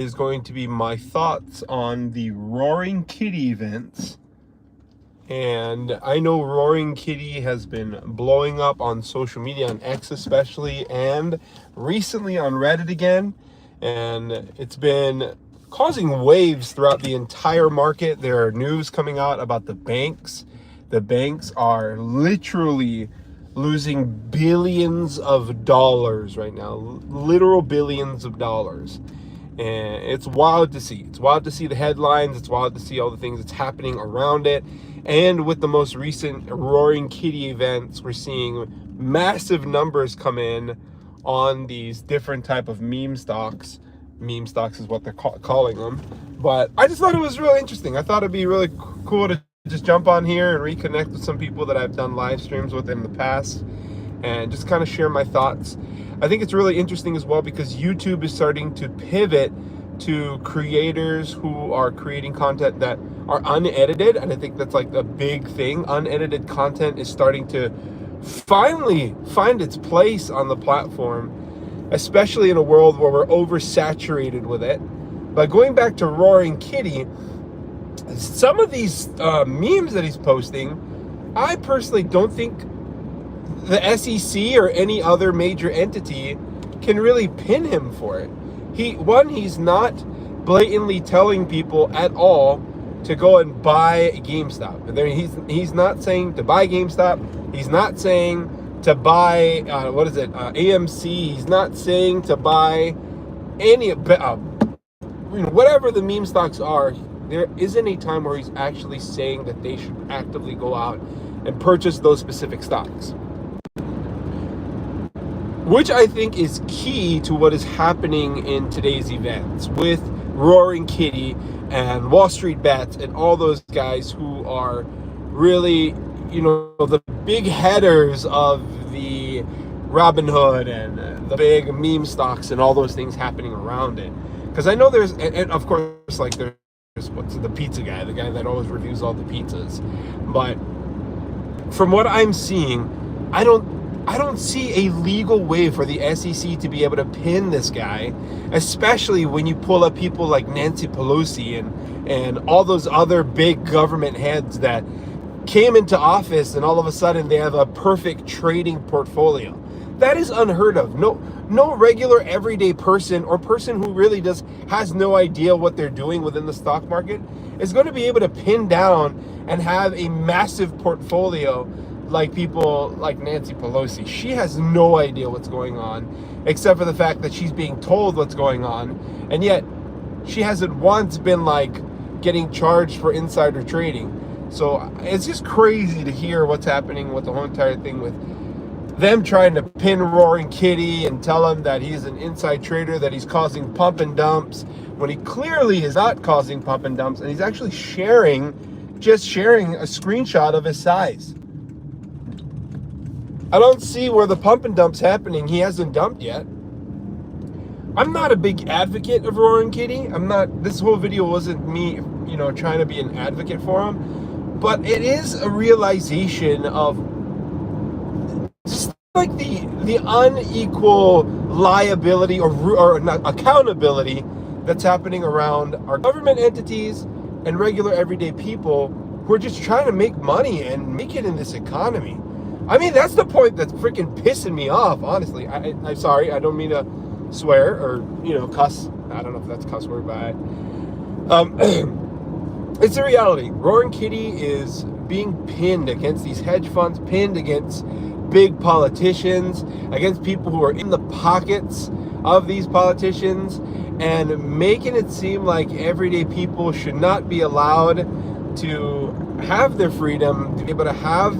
is going to be my thoughts on the Roaring Kitty events. And I know Roaring Kitty has been blowing up on social media, on X especially, and recently on Reddit again. And it's been causing waves throughout the entire market. There are news coming out about the banks. The banks are literally losing billions of dollars right now, literal billions of dollars. And it's wild to see. It's wild to see the headlines. It's wild to see all the things that's happening around it. And with the most recent Roaring Kitty events, we're seeing massive numbers come in on these different type of meme stocks. Meme stocks is what they're calling them. But I just thought it was really interesting. I thought it'd be really cool to just jump on here and reconnect with some people that I've done live streams with in the past and just kind of share my thoughts. I think it's really interesting as well because YouTube is starting to pivot to creators who are creating content that are unedited, and I think that's like the big thing. Unedited content is starting to finally find its place on the platform, especially in a world where we're oversaturated with it. But going back to Roaring Kitty, some of these memes that he's posting, I personally don't think the SEC or any other major entity can really pin him for it. He's not blatantly telling people at all to go and buy GameStop. He's not saying to buy GameStop. He's not saying to buy AMC. He's not saying to buy any whatever the meme stocks are. There isn't a time where he's actually saying that they should actively go out and purchase those specific stocks, which I think is key to what is happening in today's events with Roaring Kitty and Wall Street Bets and all those guys who are really, the big headers of the Robinhood and the big meme stocks and all those things happening around it. Because I know there's, and of course, like there's the pizza guy, the guy that always reviews all the pizzas. But from what I'm seeing, I don't see a legal way for the SEC to be able to pin this guy, especially when you pull up people like Nancy Pelosi and all those other big government heads that came into office and all of a sudden they have a perfect trading portfolio. That is unheard of. No regular everyday person or person who really has no idea what they're doing within the stock market is going to be able to pin down and have a massive portfolio like people like Nancy Pelosi. She has no idea what's going on, except for the fact that she's being told what's going on, and yet she hasn't once been getting charged for insider trading. So it's just crazy to hear what's happening with the whole entire thing, with them trying to pin Roaring Kitty and tell him that he's an inside trader, that he's causing pump and dumps, when he clearly is not causing pump and dumps, and he's actually sharing a screenshot of his size. I don't see where the pump and dump's happening. He hasn't dumped yet. I'm not a big advocate of Roaring Kitty. This whole video wasn't me, trying to be an advocate for him. But it is a realization of just like the unequal liability or not accountability that's happening around our government entities and regular everyday people who are just trying to make money and make it in this economy. I mean, that's the point that's freaking pissing me off, honestly. I'm sorry, I don't mean to swear or, cuss. I don't know if that's a cuss word, but it's a reality. Roaring Kitty is being pinned against these hedge funds, pinned against big politicians, against people who are in the pockets of these politicians, and making it seem like everyday people should not be allowed to have their freedom, to be able to have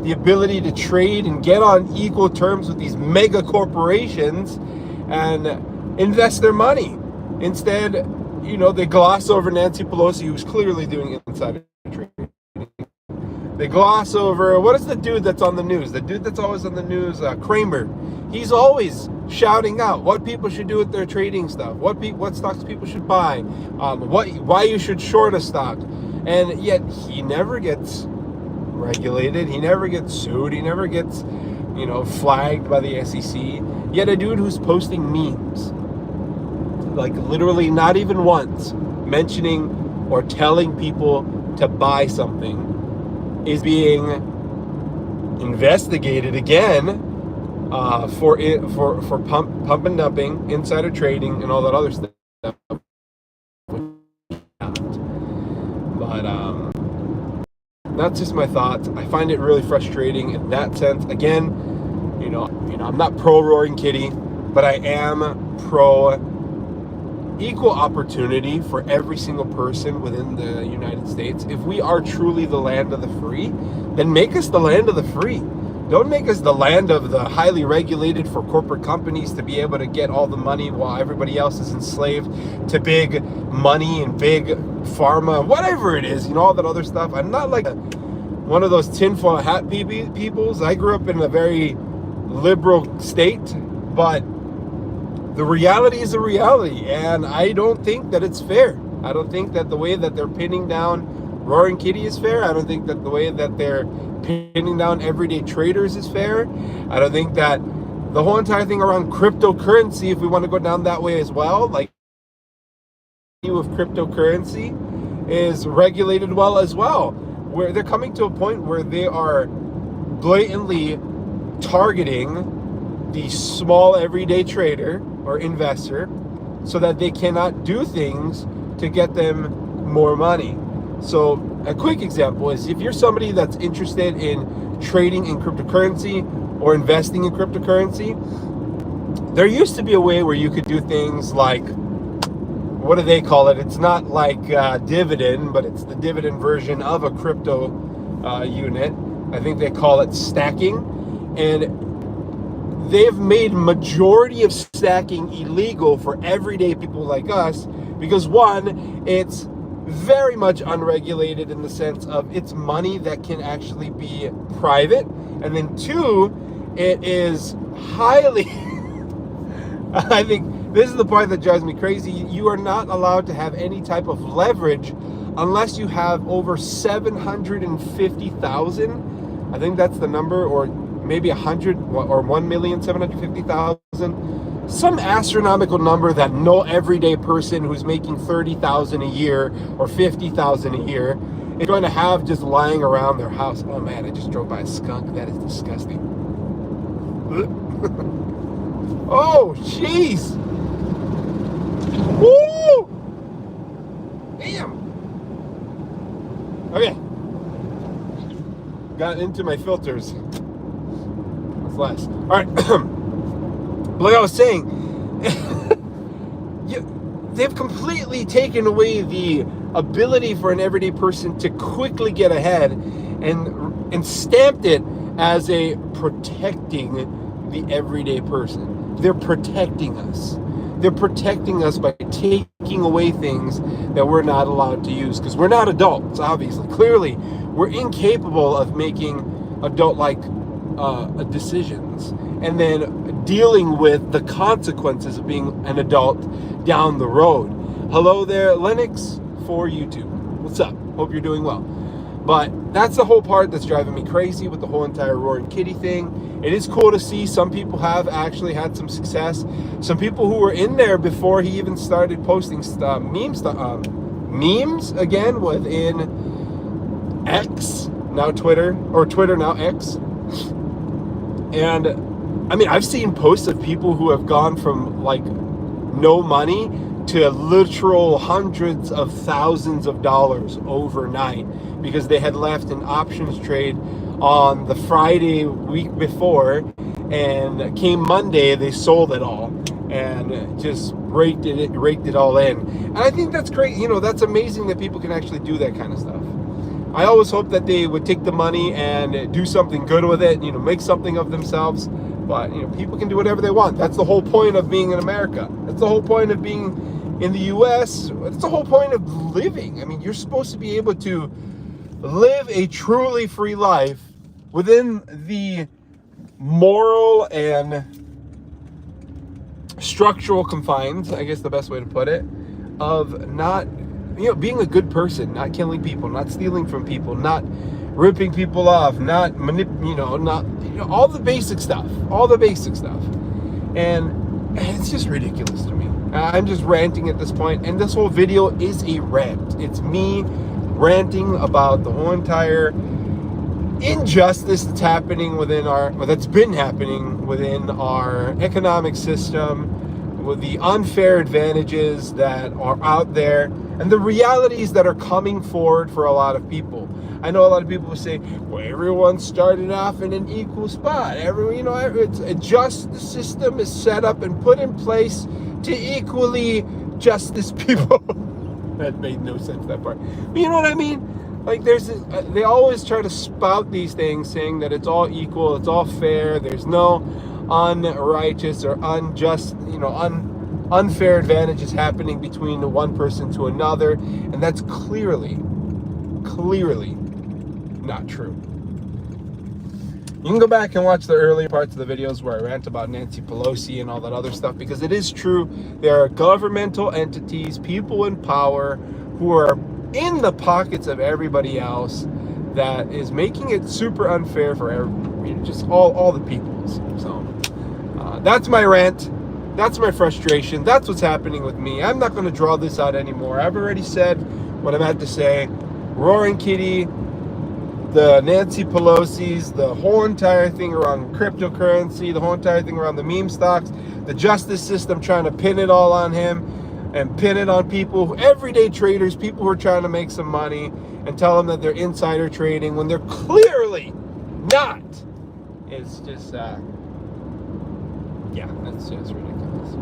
the ability to trade and get on equal terms with these mega corporations and invest their money. Instead, they gloss over Nancy Pelosi, who's clearly doing insider trading. They gloss over, what is the dude that's on the news? The dude that's always on the news, Kramer. He's always shouting out what people should do with their trading stuff, what stocks people should buy, why you should short a stock. And yet he never gets regulated, he never gets sued, he never gets, flagged by the SEC. Yet a dude who's posting memes like literally not even once mentioning or telling people to buy something is being investigated again for pump and dumping, insider trading, and all that other stuff. But that's just my thoughts. I find it really frustrating in that sense. Again, I'm not pro Roaring Kitty, but I am pro equal opportunity for every single person within the United States. If we are truly the land of the free, then make us the land of the free. Don't make us the land of the highly regulated for corporate companies to be able to get all the money while everybody else is enslaved to big money and big pharma, whatever it is, all that other stuff. I'm not like one of those tinfoil hat peoples. I grew up in a very liberal state, but the reality is a reality, and I don't think that it's fair. I don't think that the way that they're pinning down Roaring Kitty is fair. I don't think that the way that they're pinning down everyday traders is fair. I don't think that the whole entire thing around cryptocurrency, if we want to go down that way as well, like of cryptocurrency is regulated well as well, where they're coming to a point where they are blatantly targeting the small everyday trader or investor so that they cannot do things to get them more money. So a quick example is if you're somebody that's interested in trading in cryptocurrency or investing in cryptocurrency, there used to be a way where you could do things like, what do they call it? It's not like dividend, but it's the dividend version of a crypto unit. I think they call it stacking. And they've made majority of stacking illegal for everyday people like us because, one, it's very much unregulated in the sense of it's money that can actually be private, and then two, it is highly I think this is the part that drives me crazy. You are not allowed to have any type of leverage unless you have over 750,000. I think that's the number, or maybe 100 or 1,750,000. Some astronomical number that no everyday person who's making 30,000 a year or 50,000 a year is going to have just lying around their house. Oh man, I just drove by a skunk. That is disgusting. Oh, jeez. Woo! Damn. Okay. Got into my filters. That's less. All right. Like I was saying, they've completely taken away the ability for an everyday person to quickly get ahead and stamped it as a protecting the everyday person. They're protecting us. They're protecting us by taking away things that we're not allowed to use because we're not adults, obviously. Clearly, we're incapable of making adult-like decisions and then dealing with the consequences of being an adult down the road. Hello there, Linux for YouTube. What's up? Hope you're doing well. But that's the whole part that's driving me crazy with the whole entire Roaring Kitty thing. It is cool to see some people have actually had some success. Some people who were in there before he even started posting memes again within X, now Twitter, or Twitter, now X. And I mean, I've seen posts of people who have gone from like no money to literal hundreds of thousands of dollars overnight because they had left an options trade on the Friday week before, and came Monday they sold it all and just raked it all in. And I think that's great. That's amazing that people can actually do that kind of stuff. I always hope that they would take the money and do something good with it, make something of themselves. But people can do whatever they want. That's the whole point of being in America. That's the whole point of being in the US. That's the whole point of living. I mean, you're supposed to be able to live a truly free life within the moral and structural confines, I guess the best way to put it, of not, being a good person, not killing people, not stealing from people, not ripping people off, not all the basic stuff, And it's just ridiculous to me. I'm just ranting at this point, and this whole video is a rant. It's me ranting about the whole entire injustice that's happening within that's been happening within our economic system, with the unfair advantages that are out there, and the realities that are coming forward for a lot of people. I know a lot of people will say, well, everyone started off in an equal spot. It's a justice system is set up and put in place to equally justice people. That made no sense, that part. But you know what I mean? Like, they always try to spout these things saying that it's all equal, it's all fair, there's no unrighteous or unjust, unfair advantages happening between one person to another. And that's clearly not true. You can go back and watch the earlier parts of the videos where I rant about Nancy Pelosi and all that other stuff, because it is true. There are governmental entities, people in power who are in the pockets of everybody else that is making it super unfair for just all the peoples. So that's my rant. That's my frustration. That's what's happening with me. I'm not going to draw this out anymore. I've already said what I've had to say. Roaring Kitty, the Nancy Pelosi's, the whole entire thing around cryptocurrency, the whole entire thing around the meme stocks, the justice system trying to pin it all on him and pin it on people, everyday traders, people who are trying to make some money, and tell them that they're insider trading when they're clearly not. It's just, that's just ridiculous.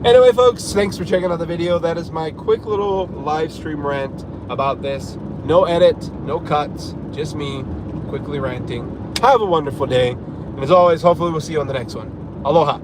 Anyway, folks, thanks for checking out the video. That is my quick little live stream rant about this. No edit, no cuts, just me quickly ranting. Have a wonderful day. And as always, hopefully we'll see you on the next one. Aloha.